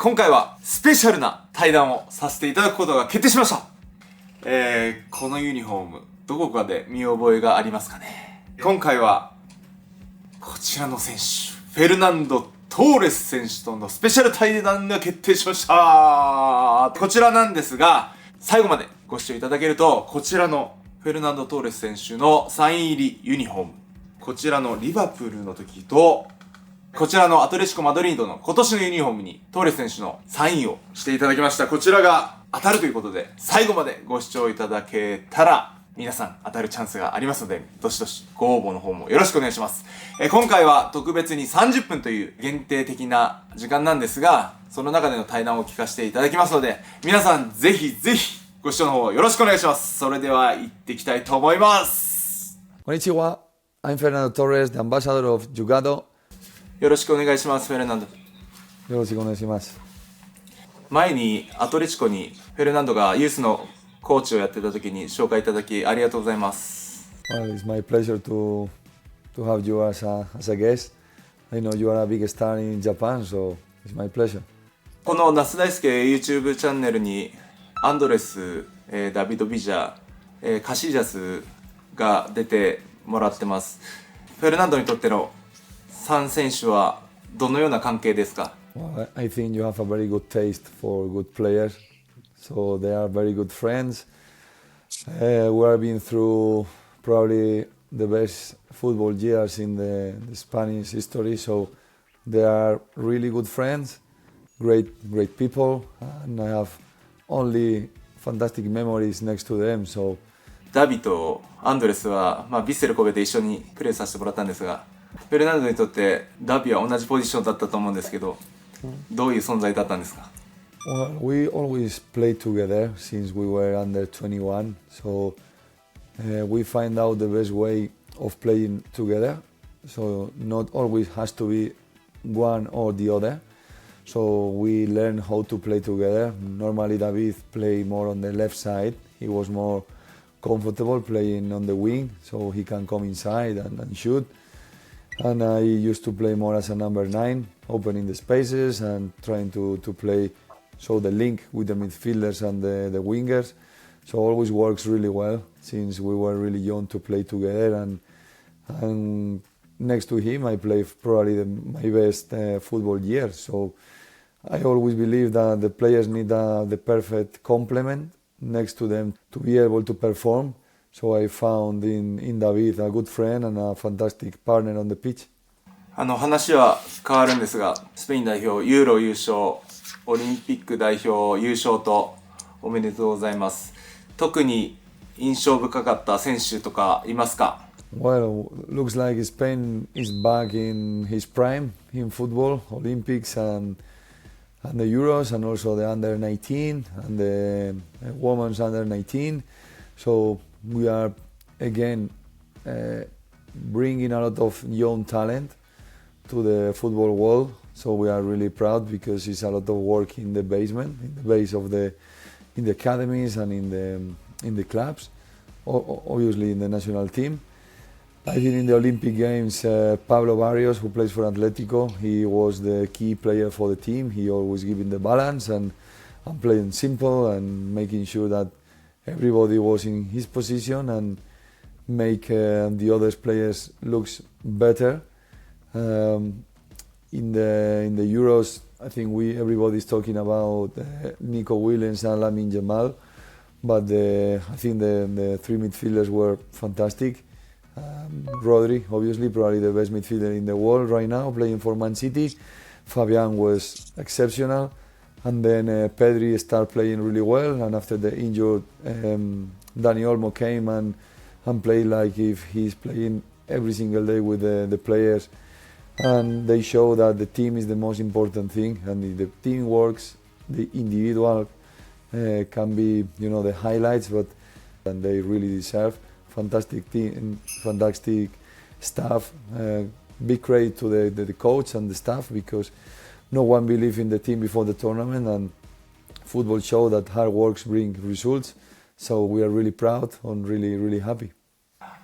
今回はスペシャルな対談をさせていただくことが決定しました。このユニフォーム、どこかで見覚えがありますかね。今回はこちらの選手、フェルナンド・トーレス選手とのスペシャル対談が決定しました。こちらなんですが、最後までご視聴いただけると、こちらのフェルナンド・トーレス選手のサイン入りユニフォーム、こちらのリバプールの時と、こちらのアトレチコ・マドリードの今年のユニフォームにトーレス選手のサインをしていただきました。こちらが当たるということで、最後までご視聴いただけたら皆さん当たるチャンスがありますので、どしどしご応募の方もよろしくお願いします。今回は特別に30分という限定的な時間なんですが、その中での対談を聞かせていただきますので、皆さんぜひぜひご視聴の方よろしくお願いします。それでは行っていきたいと思います。こんにちは。I'm Fernando Torres, the ambassador of Jugado. よろしくお願いします、フェルナンド。よろしくお願いします。前にアトレチコにフェルナンドがユースのコーチをやってた時に紹介いただきありがとうございます。Well, it's my pleasure to have you as a guest. I know you are a big star in Japan, so it's my pleasure. この那須大亮 YouTube チャンネルにアンドレス、ダビド・ビジャー、カシージャスが出てもらってます。フェルナンドにとっての3選手はどのような関係ですか？ Well, I think you have a very good taste for good players, so they are very good friends. We have been through probably the best football years in the Spanish history, so they are really good friends, great people, and I have only fantastic memories next to them. So ダビとアンドレスは、ヴィッセル神戸で一緒にプレーさせてもらったんですが、フェルナンドにとってダビは同じポジションだったと思うんですけど、どういう存在だったんですか？ Well, we always played together since we were under 21, so we find out the best way of playing together. So not always has to be one or the other. So we learn how to play together. Normally David played more on the left side. He was more comfortable playing on the wing, so he can come inside and shoot. And I used to play more as a number 9, opening the spaces and trying to play, so the link with the midfielders and the wingers. So always works really well since we were really young to play together. And next to him, I played probably my best football year. So I always believe that the players need the perfect complement next to them to be able to perform. So I found in David a good friend and a fantastic partner on the pitch. 話は変わるんですが、スペイン代表ユーロ優勝、オリンピック代表優勝とおめでとうございます。特に印象深かった選手とかいますか？ Well, looks like Spain is back in his prime in football, Olympics and the Euros, and also the under 19 and the women's under 19. So we are again bringing a lot of young talent to the football world. So we are really proud because it's a lot of work in the basement, in the base of in the academies and in the clubs, obviously in the national team. I think in the Olympic Games, Pablo Barrios, who plays for Atletico, he was the key player for the team. He always giving the balance and playing simple and making sure that everybody was in his position and make the other players looks better. In the Euros, I think everybody's talking about Nico Williams and Lamine Yamal, but I think the three midfielders were fantastic. Rodri, obviously, probably the best midfielder in the world right now, playing for Man City. Fabian was exceptional. And then Pedri started playing really well. And after the injured, Dani Olmo came and played like if he's playing every single day with the players. And they show that the team is the most important thing. And if the team works, the individual can be, the highlights, and they really deserve. Fantastic team, fantastic staff. Big credit to the coach and the staff because no one believed in the team before the tournament, and football showed that hard work brings results. So we are really proud and really, really happy.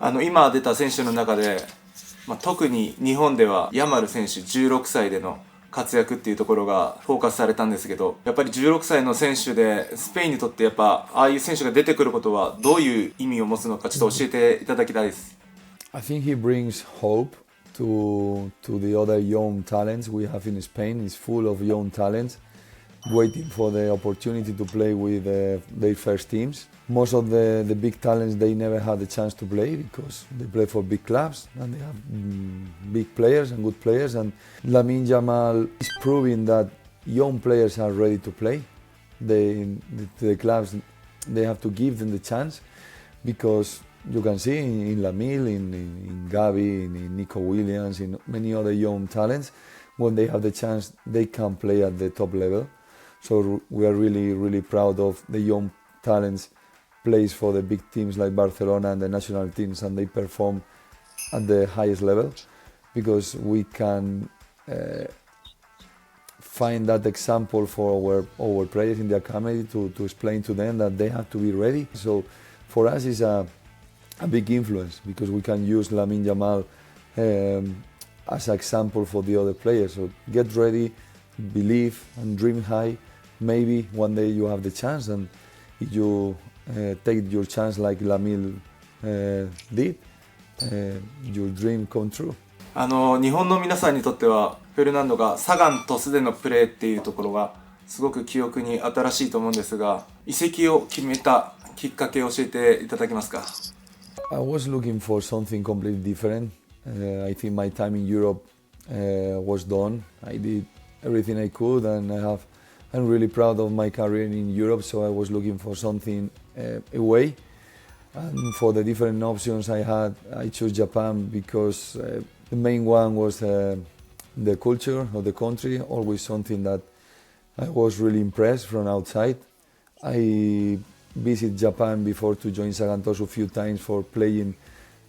今出た選手の中で、特に日本ではヤマル選手16歳での活躍っていうところがフォーカスされたんですけど、やっぱり16歳の選手でスペインにとってやっぱああいう選手が出てくることはどういう意味を持つのかちょっと教えていただきたいです。I think he brings hope to the other young talents we have in Spain. It's full of young talents waiting for the opportunity to play with their first teams. Most of the big talents, they never had the chance to play because they play for big clubs and they have big players and good players. And Lamine Yamal is proving that young players are ready to play. The clubs, they have to give them the chance because you can see in Lamine, in Gavi, in Nico Williams, in many other young talents, when they have the chance, they can play at the top level. So we are really, really proud of the young talents plays for the big teams like Barcelona and the national teams, and they perform at the highest level because we can find that example for our players in the academy to explain to them that they have to be ready. So for us it's a big influence because we can use Lamine Yamal as an example for the other players. So get ready, believe and dream high. Maybe one day you have the chance, and if you take your chance like Lamine did, your dream come true. 日本の皆さんにとってはフェルナンドがサガン鳥栖でのプレーっていうところがすごく記憶に新しいと思うんですが、移籍を決めたきっかけを教えていただけますか？ I was looking for something completely different. I think my time in Europe was done. I did everything I could, and I'm really proud of my career in Europe, so I was looking for something away. And for the different options I had, I chose Japan because the main one was the culture of the country, always something that I was really impressed from outside. I visited Japan before to join Sagan Tosu a few times for playing,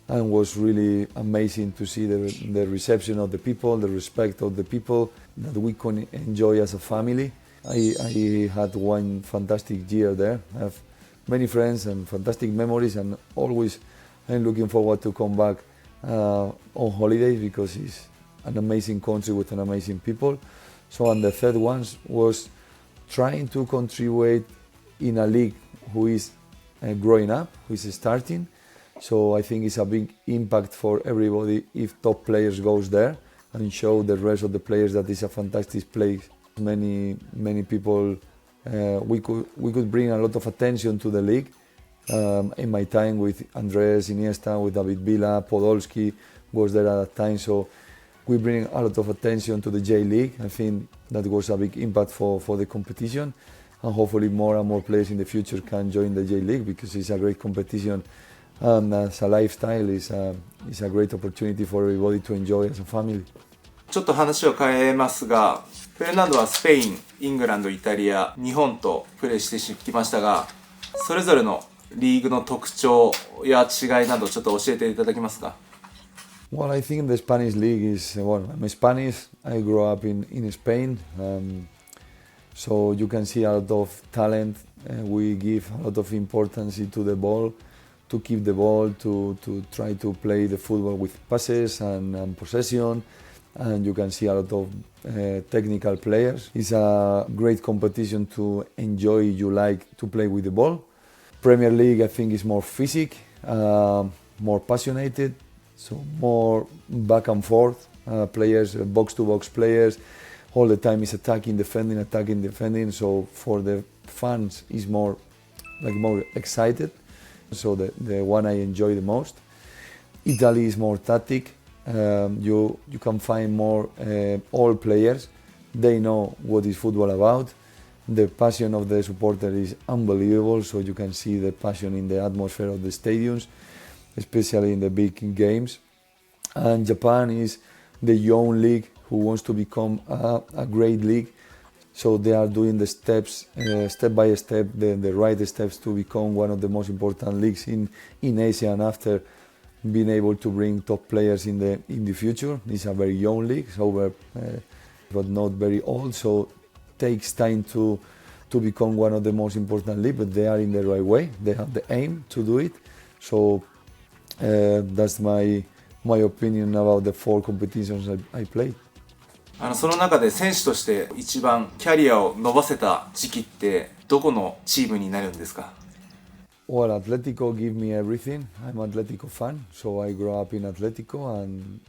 and was really amazing to see the reception of the people, the respect of the people, that we can enjoy as a family. I had one fantastic year there. I have many friends and fantastic memories, and always I'm looking forward to come back on holidays because it's an amazing country with an amazing people. So, and the third one was trying to contribute in a league who is growing up, who is starting. So I think it's a big impact for everybody if top players goes there and show the rest of the players that it's a fantastic place. Many people, we could bring a lot of attention to the league. In my time with Andres Iniesta, with David Villa, Podolski was there at that time. So we bring a lot of attention to the J League. I think that was a big impact for the competition, and hopefully more and more players in the future can join the J League because it's a great competition, and as a lifestyle, it's a great opportunity for everybody to enjoy as a family. ちょっと話を変えますが、フェルナンドはスペイン、イングランド、イタリア、日本とプレーしてきましたが、それぞれのリーグの特徴や違いなどちょっと教えていただけますか？ Well, I think the Spanish league is, well, I'm Spanish, I grew up in Spain, so you can see a lot of talent. We give a lot of importance to the ball, to keep the ball, to try to play the football with passes and possession. And you can see a lot of technical players. It's a great competition to enjoy. You like to play with the ball. Premier League, I think, is more physical, more passionate, so more back and forth players, box-to-box players. All the time is attacking, defending. So for the fans, it's more excited. So the one I enjoy the most. Italy is more tactic. You can find more all players. They know what is football about. The passion of the supporter is unbelievable, so you can see the passion in the atmosphere of the stadiums, especially in the big games. And Japan is the young league who wants to become a great league, so they are doing the steps, step by step, the right steps to become one of the most important leagues in Asia, and after being able to bring top players in the future. It's a very young league, so but not very old, so takes time to become one of the most important leagues, but they are in the right way. They have the aim to do it. So that's my opinion about the 4 competitions I played. その中で選手として一番キャリアを伸ばせた時期ってどこのチームになるんですか？ Well, Atletico give me everything. I'm an Atletico fan, so I grew up in Atletico and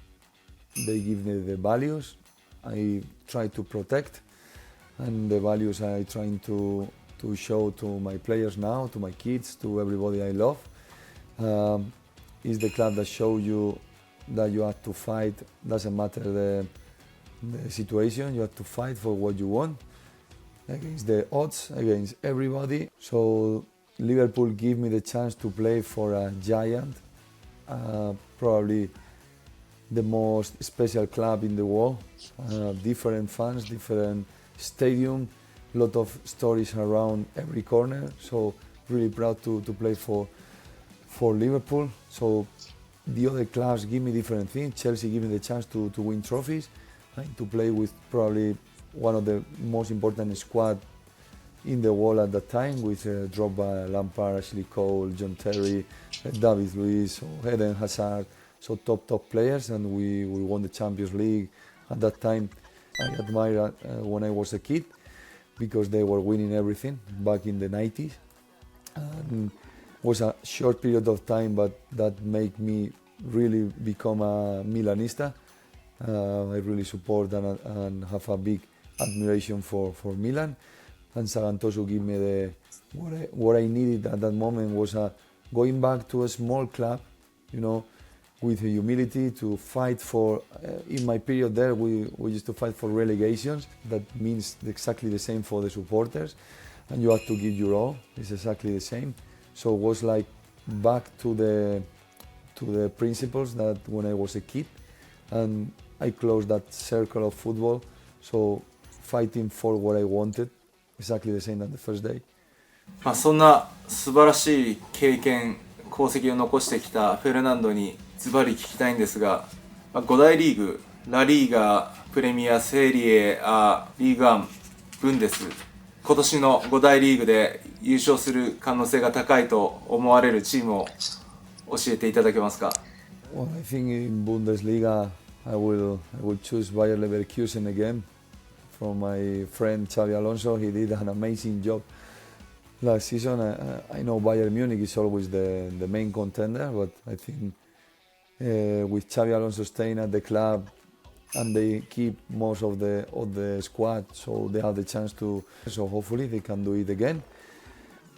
they give me the values I try to protect and the values I trying to show to my players now, to my kids, to everybody I love. It's the club that shows you that you have to fight, doesn't matter the situation, you have to fight for what you want against the odds, against everybody. So Liverpool give me the chance to play for a giant, probably the most special club in the world. Different fans, different stadium, lot of stories around every corner. So really proud to play for Liverpool. So the other clubs give me different things. Chelsea give me the chance to win trophies and to play with probably one of the most important squad in the world at that time, with Drogba, Lampard, Ashley Cole, John Terry, David Luiz, Eden Hazard, so top players, and we won the Champions League. At that time, I admired when I was a kid because they were winning everything back in the 90s. And it was a short period of time, but that made me really become a Milanista. I really support and have a big admiration for Milan. And Sagantoso gave me what I needed at that moment was going back to a small club, you know, with humility to fight for. In my period there, we used to fight for relegations. That means exactly the same for the supporters, and you have to give your all. It's exactly the same. So it was like back to the principles that when I was a kid, and I closed that circle of football. So fighting for what I wanted. Exactly the same as the first day. そんな素晴らしい経験、功績を残してきたフェルナンドにズバリ聞きたいんですが、5大リーグ、ラリーガ、プレミア、セリエ A、リーグワン、ブンデス、今年の5大リーグで優勝する可能性が高いと思われるチームを教えていただけますか？ Well, I think in Bundesliga I will choose Bayer Leverkusen again. From my friend Xavi Alonso, he did an amazing job last season. I know Bayern Munich is always the main contender, but I think with Xavi Alonso staying at the club and they keep most of the squad, so they have the chance to. So hopefully they can do it again.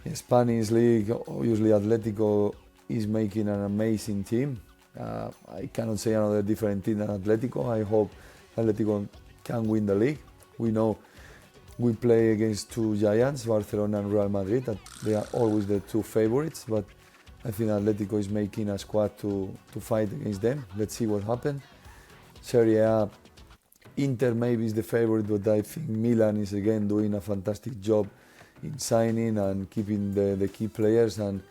In Spanish league, obviously Atletico is making an amazing team. I cannot say another different team than Atletico. I hope Atletico can win the league. We know we play against two giants, Barcelona and Real Madrid, that they are always the two favorites, but I think Atletico is making a squad to fight against them. Let's see what happens. Serie A, Inter maybe is the favorite, but I think Milan is again doing a fantastic job in signing and keeping the key players, and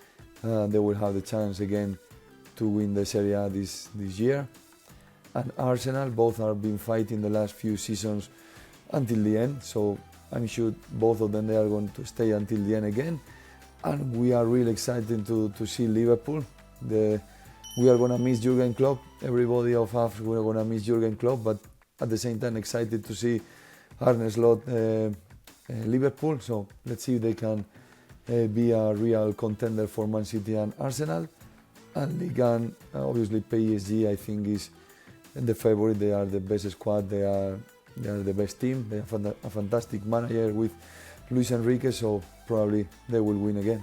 they will have the chance again to win the Serie A this year. And Arsenal, both have been fighting the last few seasons until the end, so I'm sure both of them they are going to stay until the end again. And we are really excited to see Liverpool. We are going to miss Jurgen Klopp. Everybody of us, we are going to miss Jurgen Klopp, but at the same time excited to see Arne Slot Liverpool. So let's see if they can be a real contender for Man City and Arsenal. And Ligue 1, obviously PSG I think is the favorite. They are the best squad. They are the best team. They have a fantastic manager with Luis Enrique, so probably they will win again.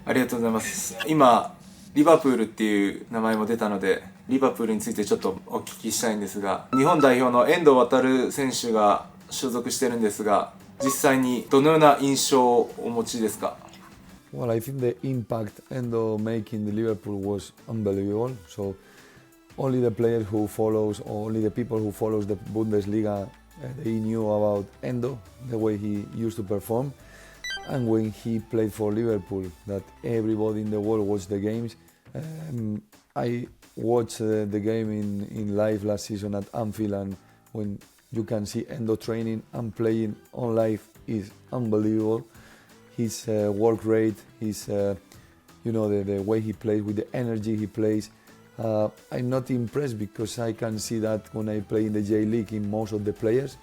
ありがとうございます。今、リバプールっていう名前も出たので、リバプールについてちょっとお聞きしたいんですが、日本代表の遠藤航選手が所属してるんですが、実際にどのような印象をお持ちですか？ Well, I think the impact Endo making the Liverpool was unbelievable. So only the players who follows, or only the people who follows the Bundesliga, they knew about Endo, the way he used to perform. And when he played for Liverpool, that everybody in the world watched the games. I watched the game in live last season at Anfield, and when you can see Endo training and playing on live is unbelievable. His work rate, his the way he plays, with the energy he plays, I'm not impressed because I can see that when I play in the J League in most of the players,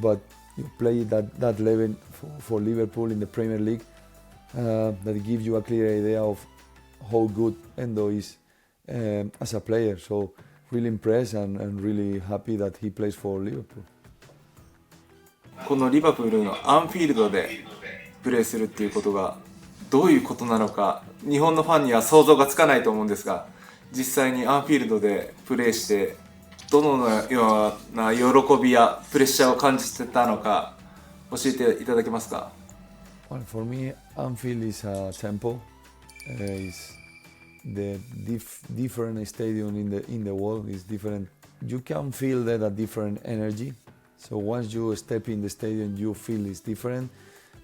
but you play that level for Liverpool in the Premier League, that gives you a clear idea of how good Endo is as a player. So really impressed and really happy that he plays for Liverpool. このリバプールのアンフィールドでプレーするっていうことがどういうことなのか、日本のファンには想像がつかないと思うんですが、実際にアンフィールドでプレーしてどのような喜びやプレッシャーを感じてたのか教えていただけますか？ Well, for me, Anfield is a temple. It's the different stadium in the world is different. You can feel that a different energy. So once you step in the stadium, you feel it's different.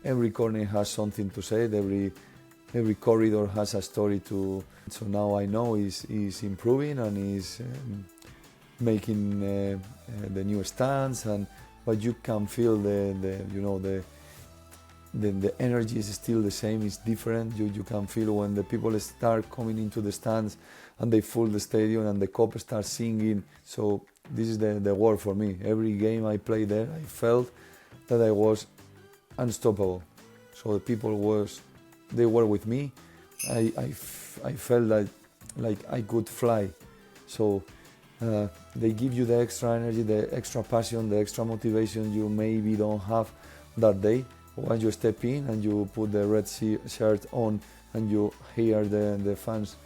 Every corner has something to say. Every corridor has a story to. So now I know he's improving and he's making the new stands, but you can feel the energy is still the same. It's different. You can feel when the people start coming into the stands and they fill the stadium and the cup starts singing. So this is the word for me. Every game I played there, I felt that I was unstoppable. So the people they were with me. I felt like I could fly. So they give you the extra energy, the extra passion, the extra motivation you maybe don't have that day. Once you step in and you put the red shirt on and you hear the fans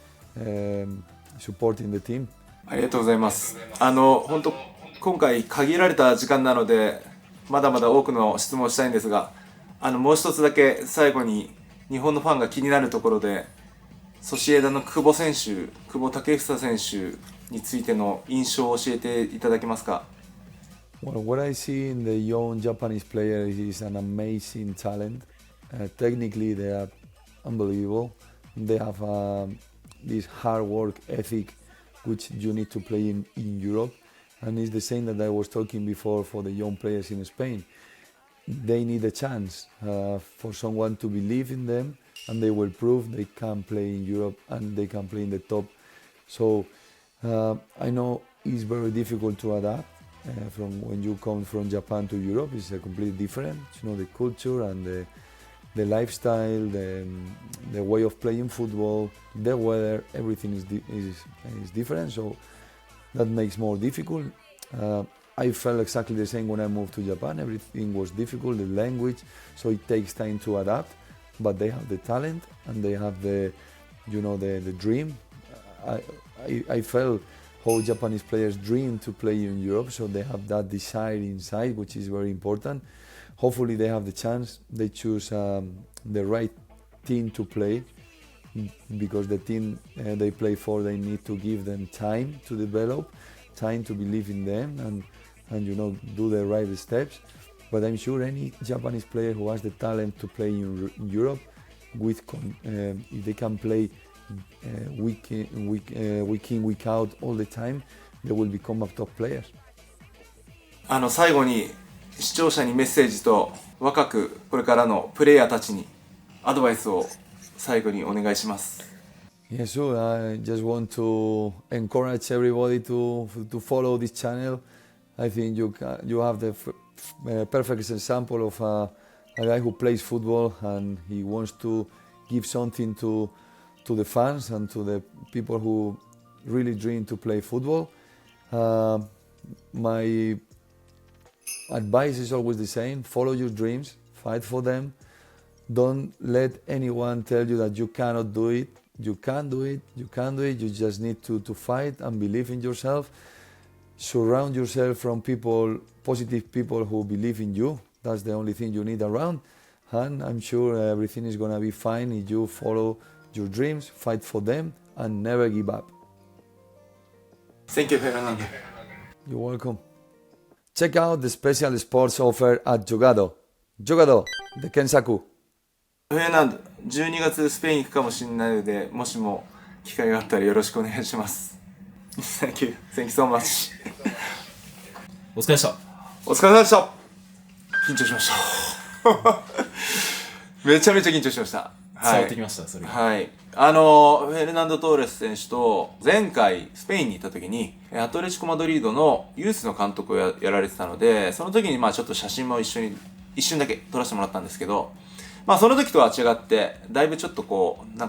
supporting the team. ありがとうございます。本当今回限られた時間なのでまだまだ多くの質問をしたいんですが、もう一つだけ最後に日本のファンが気になるところで、ソシエダの久保建英選手についての印象を教えていただけますか？ Well, what I see in the young Japanese player is an amazing talent. Technically, they are unbelievable. They have this hard work ethic, which you need to play in Europe. And it's the same that I was talking before for the young players in Spain. They need a chance for someone to believe in them, and they will prove they can play in Europe and they can play in the top. So I know it's very difficult to adapt. From when you come from Japan to Europe, it's a completely different. You know, the culture and the lifestyle, the way of playing football, the weather, everything is different. So that makes more difficult. I felt exactly the same when I moved to Japan. Everything was difficult, the language, so it takes time to adapt. But they have the talent and they have the dream. I felt how Japanese players dream to play in Europe, so they have that desire inside, which is very important. Hopefully they have the chance, they choose the right team to play, because the team they play for, they need to give them time to develop, time to believe in them and do the right steps. But I'm sure any Japanese player who has the talent to play in Europe, if they can play week in, week out all the time, they will become a top players. 最後に視聴者にメッセージと若くこれからのプレイヤーたちにアドバイスを最後にお願いします。Yeah, sure. I just want to encourage everybody to follow this channel. I think you have the perfect example of a guy who plays football and he wants to give something to the fans and to the people who really dream to play football. My advice is always the same: follow your dreams, fight for them. Don't let anyone tell you that you cannot do it. You can do it, you can do it. You just need to fight and believe in yourself. Surround yourself from positive people who believe in you. That's the only thing you need around. And I'm sure everything is going to be fine if you follow your dreams, fight for them, and never give up. Thank you, Fernando. You're welcome. Check out the special sports offer at Jogado. Jogado, de Kensaku. フェルナンド、12月スペイン行くかもしれないので、もしも機会があったらよろしくお願いします。Thank you. Thank you so much. お疲れ様でした。お疲れ様でした。緊張しました。めちゃめちゃ緊張しました。伝わってきました、それが。はい。フェルナンド・トーレス選手と前回スペインに行った時に、アトレチコ・マドリードのユースの監督をやられてたので、その時にちょっと写真も一瞬だけ撮らせてもらったんですけど、その時とは違って、だいぶちょっと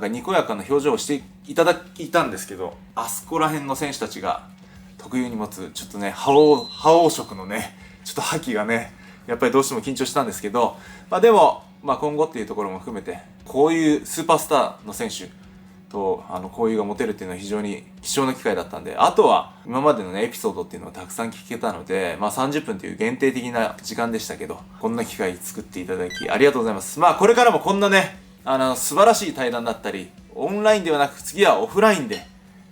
にこやかな表情をしていただいたんですけど、あそこら辺の選手たちが特有に持つ、ちょっとね、覇王色のね、ちょっと覇気がね、やっぱりどうしても緊張したんですけど、でも、今後っていうところも含めて、こういうスーパースターの選手と交流が持てるっていうのは非常に貴重な機会だったんで、あとは今までのねエピソードっていうのをたくさん聞けたので、30分という限定的な時間でしたけど、こんな機会作っていただきありがとうございます。これからもこんなね素晴らしい対談だったり、オンラインではなく次はオフラインで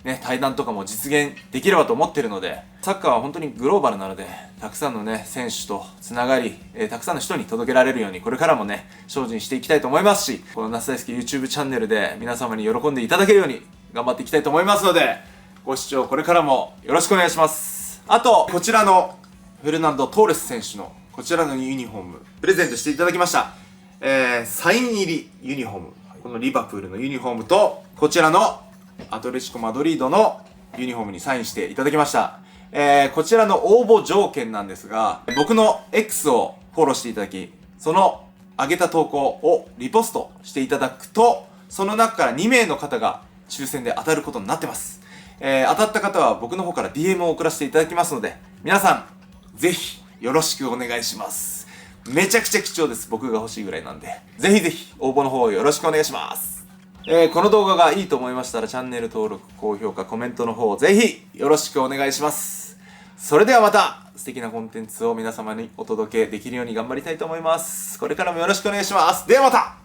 ね、対談とかも実現できればと思ってるので、サッカーは本当にグローバルなので、たくさんのね、選手とつながり、たくさんの人に届けられるように、これからもね、精進していきたいと思いますし、この那須大亮 YouTube チャンネルで皆様に喜んでいただけるように頑張っていきたいと思いますので、ご視聴これからもよろしくお願いします。あと、こちらのフェルナンド・トーレス選手のこちらのユニフォーム、プレゼントしていただきました。サイン入りユニフォーム、このリバプールのユニフォームと、こちらのアトレチコ・マドリードのユニフォームにサインしていただきました。こちらの応募条件なんですが、僕の X をフォローしていただき、その上げた投稿をリポストしていただくと、その中から2名の方が抽選で当たることになってます。当たった方は僕の方から DM を送らせていただきますので、皆さん、ぜひよろしくお願いします。めちゃくちゃ貴重です。僕が欲しいぐらいなんで、ぜひぜひ応募の方よろしくお願いします。この動画がいいと思いましたらチャンネル登録、高評価、コメントの方ぜひよろしくお願いします。それではまた素敵なコンテンツを皆様にお届けできるように頑張りたいと思います。これからもよろしくお願いします。ではまた。